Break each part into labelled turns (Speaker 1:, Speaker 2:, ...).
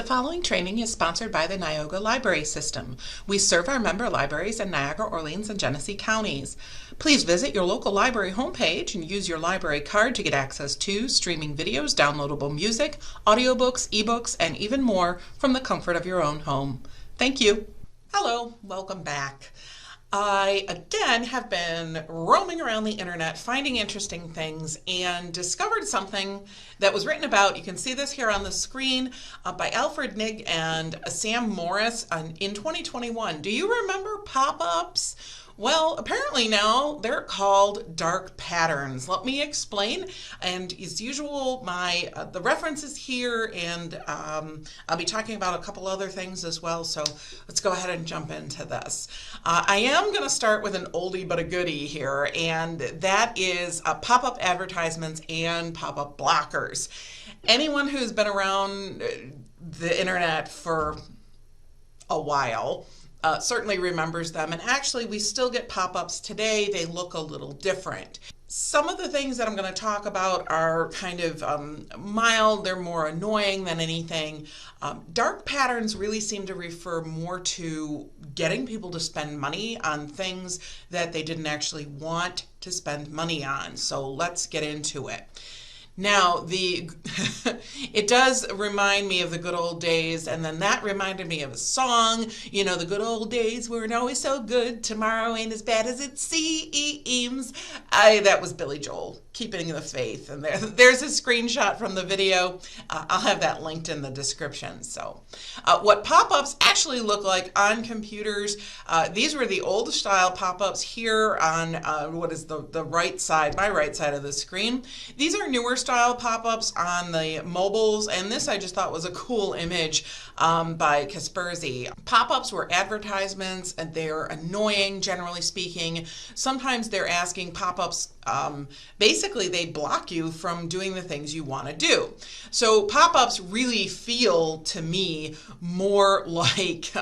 Speaker 1: following training is sponsored by the Niagara Library System. We serve our member libraries in Niagara, Orleans, and Genesee counties. Please visit your local library homepage and use your library card to get access to streaming videos, downloadable music, audiobooks, ebooks, and even more from the comfort of your own home. Thank you. Hello, welcome back. I again have been roaming around the internet finding interesting things and discovered something that was written about. You can see this here on the screen by Alfred Nigg and Sam Morris in 2021. Do you remember pop-ups? Well, apparently now they're called dark patterns. Let me explain. And as usual, the reference is here, and I'll be talking about a couple other things as well. So let's go ahead and jump into this. I am going to start with an oldie but a goodie here, and that is pop-up advertisements and pop-up blockers. Anyone who's been around the internet for a while certainly remembers them, and actually we still get pop-ups today. They look a little different. Some of the things that I'm going to talk about are kind of mild. They're more annoying than anything. Dark patterns really seem to refer more to getting people to spend money on things that they didn't actually want to spend money on. So let's get into it. Now, it does remind me of the good old days, and then that reminded me of a song, the good old days weren't always so good, tomorrow ain't as bad as it seems. That was Billy Joel, Keeping the Faith, and there's a screenshot from the video. I'll have that linked in the description. So, what pop-ups actually look like on computers, these were the old style pop-ups here on what is the right side, my right side of the screen. These are newer style pop-ups on the mobiles, and this I just thought was a cool image by Kaspersky. Pop-ups were advertisements, and they're annoying, generally speaking. Sometimes they're asking pop-ups, basically they block you from doing the things you want to do. So pop-ups really feel to me more like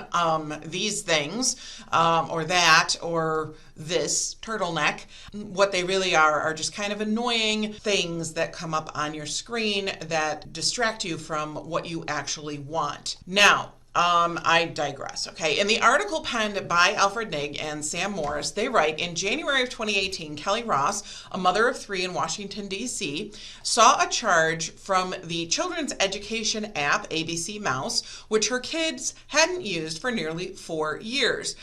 Speaker 1: these things, or that, or this turtleneck. What they really are just kind of annoying things that come up on your screen that distract you from what you actually want. Now, I digress, okay? In the article penned by Alfred Nigg and Sam Morris, they write, in January of 2018, Kelly Ross, a mother of 3 in Washington, D.C., saw a charge from the children's education app, ABC Mouse, which her kids hadn't used for nearly 4 years.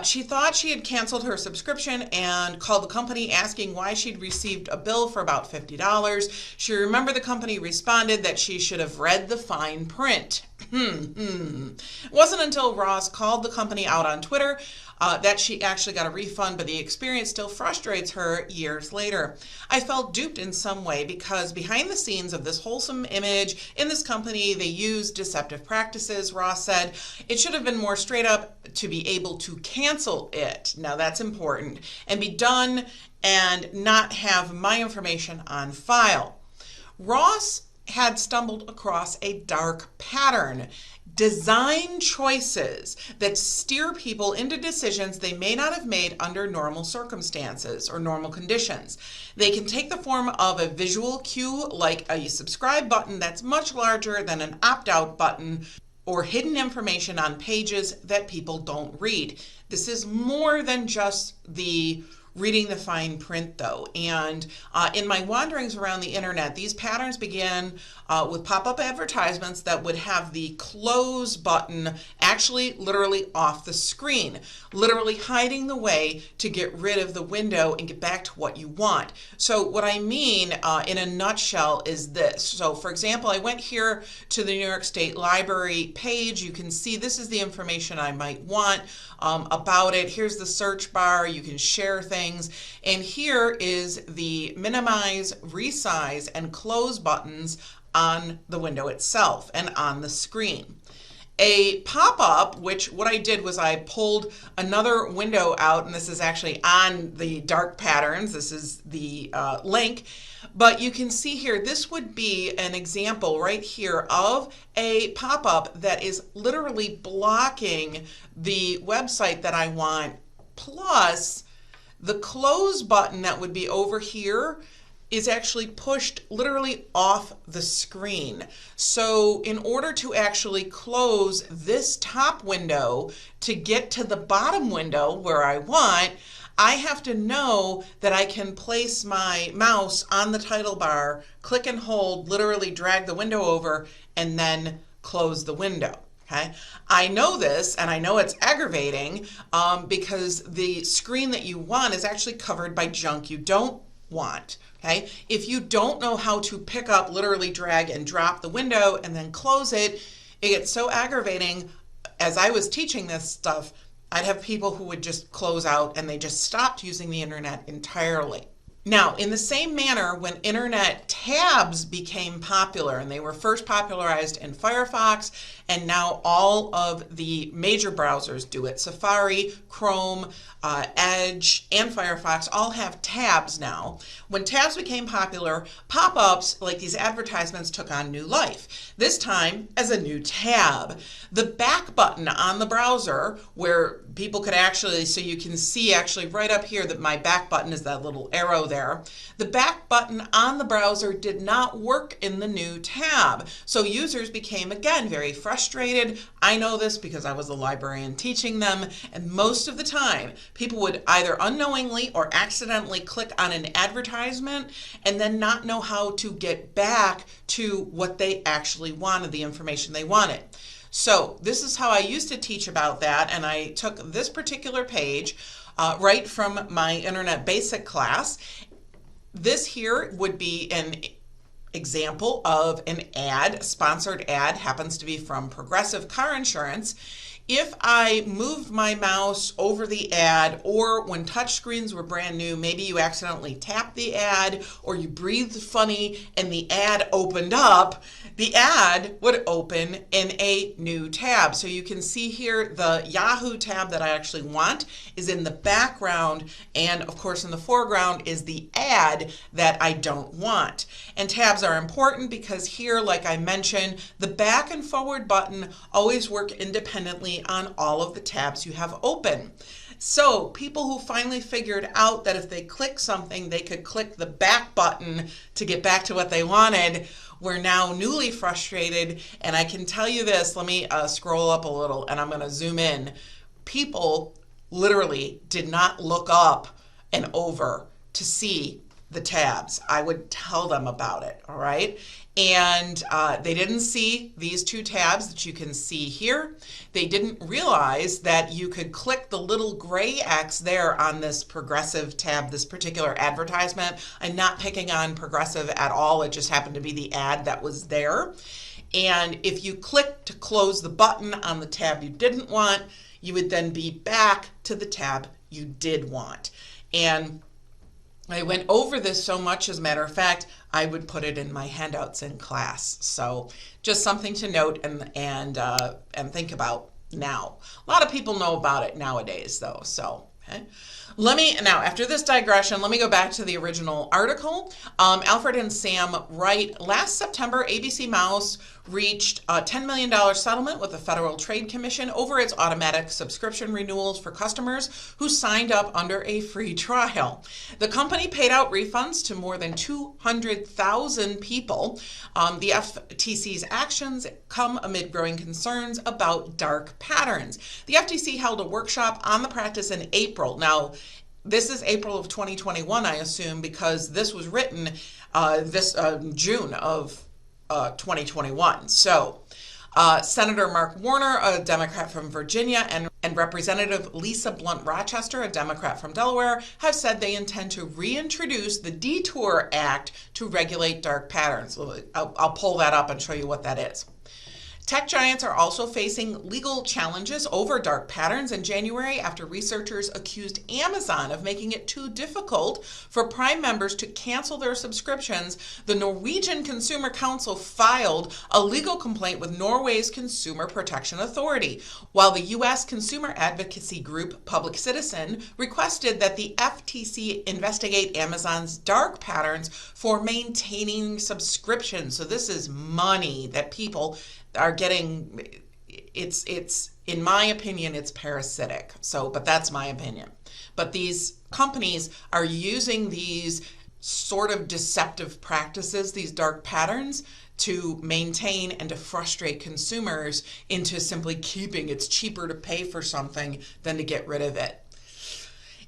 Speaker 1: She thought she had canceled her subscription and called the company asking why she'd received a bill for about $50. She remembered the company responded that she should have read the fine print. It wasn't until Ross called the company out on Twitter that she actually got a refund, but the experience still frustrates her years later. I felt duped in some way because behind the scenes of this wholesome image in this company, they used deceptive practices, Ross said. It should have been more straight up to be able to cancel it. Now that's important, and be done and not have my information on file. Ross had stumbled across a dark pattern. Design choices that steer people into decisions they may not have made under normal circumstances or normal conditions. They can take the form of a visual cue like a subscribe button that's much larger than an opt-out button, or hidden information on pages that people don't read. This is more than just the reading the fine print, though. And in my wanderings around the internet, these patterns began with pop-up advertisements that would have the close button actually literally off the screen, literally hiding the way to get rid of the window and get back to what you want. So what I mean in a nutshell is this. So for example, I went here to the New York State Library page. You can see this is the information I might want about it. Here's the search bar. You can share things. And here is the minimize, resize, and close buttons on the window itself and on the screen. A pop-up, which what I did was I pulled another window out, and this is actually on the dark patterns. This is the link. But you can see here, this would be an example right here of a pop-up that is literally blocking the website that I want, plus the close button that would be over here is actually pushed literally off the screen. So in order to actually close this top window to get to the bottom window where I want, I have to know that I can place my mouse on the title bar, click and hold, literally drag the window over, and then close the window. Okay, I know this, and I know it's aggravating because the screen that you want is actually covered by junk you don't want. Okay, if you don't know how to pick up, literally drag and drop the window and then close it, it gets so aggravating. As I was teaching this stuff, I'd have people who would just close out and they just stopped using the internet entirely. Now, in the same manner, when internet tabs became popular, and they were first popularized in Firefox, and now all of the major browsers do it. Safari, Chrome, Edge, and Firefox all have tabs now. When tabs became popular, pop-ups like these advertisements took on new life, this time as a new tab. The back button on the browser, where people could actually, so you can see actually right up here that my back button is that little arrow there. The back button on the browser did not work in the new tab. So users became, again, very frustrated. I know this because I was a librarian teaching them, and most of the time people would either unknowingly or accidentally click on an advertisement and then not know how to get back to what they actually wanted, the information they wanted. So this is how I used to teach about that, and I took this particular page right from my Internet Basic class. This here would be an example of an ad, sponsored ad, happens to be from Progressive Car Insurance. If I moved my mouse over the ad, or when touchscreens were brand new, maybe you accidentally tapped the ad or you breathed funny and the ad opened up, the ad would open in a new tab. So you can see here the Yahoo tab that I actually want is in the background, and of course in the foreground is the ad that I don't want. And tabs are important because here, like I mentioned, the back and forward button always work independently on all of the tabs you have open. So people who finally figured out that if they click something, they could click the back button to get back to what they wanted, were now newly frustrated. And I can tell you this, let me scroll up a little and I'm going to zoom in. People literally did not look up and over to see the tabs. I would tell them about it, all right? And they didn't see these two tabs that you can see here. They didn't realize that you could click the little gray X there on this Progressive tab, this particular advertisement. I'm not picking on Progressive at all. It just happened to be the ad that was there. And if you click to close the button on the tab you didn't want, you would then be back to the tab you did want. And I went over this so much, as a matter of fact, I would put it in my handouts in class. So just something to note and think about now. A lot of people know about it nowadays, though. So okay. Now, after this digression, let me go back to the original article. Alfred and Sam write, last September, ABC Mouse reached a $10 million settlement with the Federal Trade Commission over its automatic subscription renewals for customers who signed up under a free trial. The company paid out refunds to more than 200,000 people. The FTC's actions come amid growing concerns about dark patterns. The FTC held a workshop on the practice in April. Now, this is April of 2021, I assume, because this was written June of 2021. So Senator Mark Warner, a Democrat from Virginia, and Representative Lisa Blunt Rochester, a Democrat from Delaware, have said they intend to reintroduce the Detour Act to regulate dark patterns. I'll pull that up and show you what that is. Tech giants are also facing legal challenges over dark patterns in January after researchers accused Amazon of making it too difficult for Prime members to cancel their subscriptions. The Norwegian Consumer Council filed a legal complaint with Norway's Consumer Protection Authority, while the U.S. consumer advocacy group Public Citizen requested that the FTC investigate Amazon's dark patterns for maintaining subscriptions. So this is money that people are getting. It's in my opinion, it's parasitic. So, but that's my opinion. But these companies are using these sort of deceptive practices, these dark patterns, to maintain and to frustrate consumers into simply keeping. It's cheaper to pay for something than to get rid of it.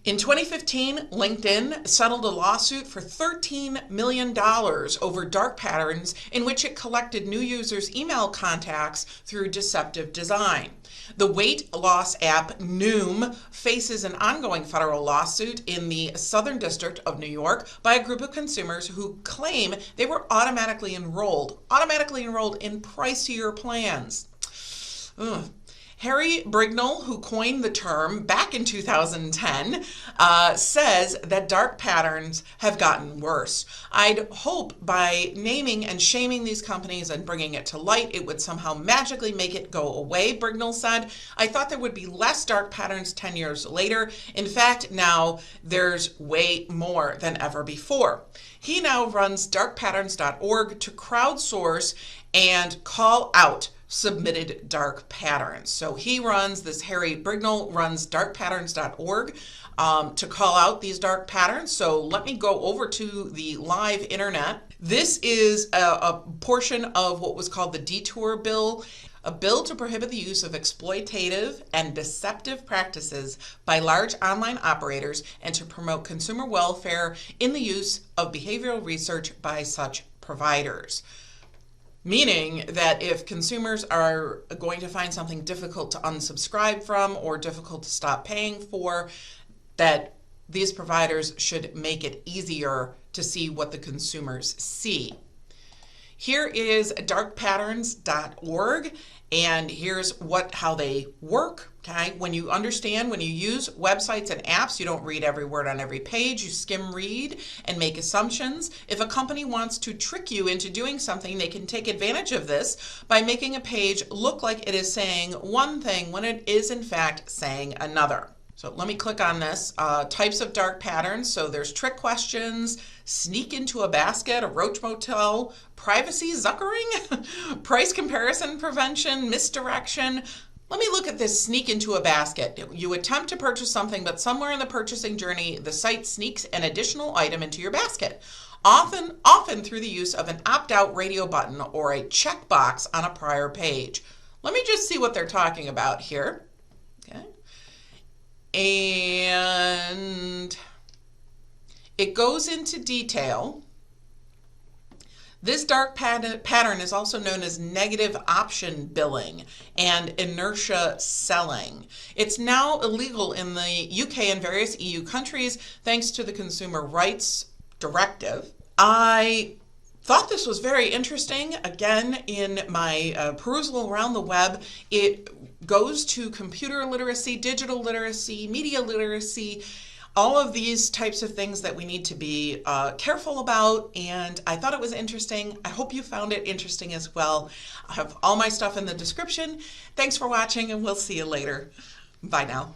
Speaker 1: In 2015, LinkedIn settled a lawsuit for $13 million over dark patterns in which it collected new users' email contacts through deceptive design. The weight loss app Noom faces an ongoing federal lawsuit in the Southern District of New York by a group of consumers who claim they were automatically enrolled in pricier plans. Ugh. Harry Brignall, who coined the term back in 2010, says that dark patterns have gotten worse. I'd hope by naming and shaming these companies and bringing it to light, it would somehow magically make it go away, Brignall said. I thought there would be less dark patterns 10 years later. In fact, now there's way more than ever before. He now runs darkpatterns.org to crowdsource and call out submitted dark patterns. So Harry Brignall runs darkpatterns.org to call out these dark patterns. So let me go over to the live internet. This is a portion of what was called the Detour Bill, a bill to prohibit the use of exploitative and deceptive practices by large online operators and to promote consumer welfare in the use of behavioral research by such providers. Meaning that if consumers are going to find something difficult to unsubscribe from or difficult to stop paying for, that these providers should make it easier to see what the consumers see. Here is darkpatterns.org, and here's how they work. Okay, when you use websites and apps, you don't read every word on every page. You skim read and make assumptions. If a company wants to trick you into doing something, they can take advantage of this by making a page look like it is saying one thing when it is in fact saying another. So let me click on this. Types of dark patterns. So there's trick questions, sneak into a basket, a roach motel, privacy zuckering, price comparison prevention, misdirection. Let me look at this sneak into a basket. You attempt to purchase something, but somewhere in the purchasing journey, the site sneaks an additional item into your basket. Often through the use of an opt-out radio button or a checkbox on a prior page. Let me just see what they're talking about here. Okay. And it goes into detail. This dark pattern is also known as negative option billing and inertia selling. It's now illegal in the UK and various EU countries thanks to the Consumer Rights Directive. I thought this was very interesting. Again, in my perusal around the web, it goes to computer literacy, digital literacy, media literacy, all of these types of things that we need to be careful about, and I thought it was interesting. I hope you found it interesting as well. I have all my stuff in the description. Thanks for watching, and we'll see you later. Bye now.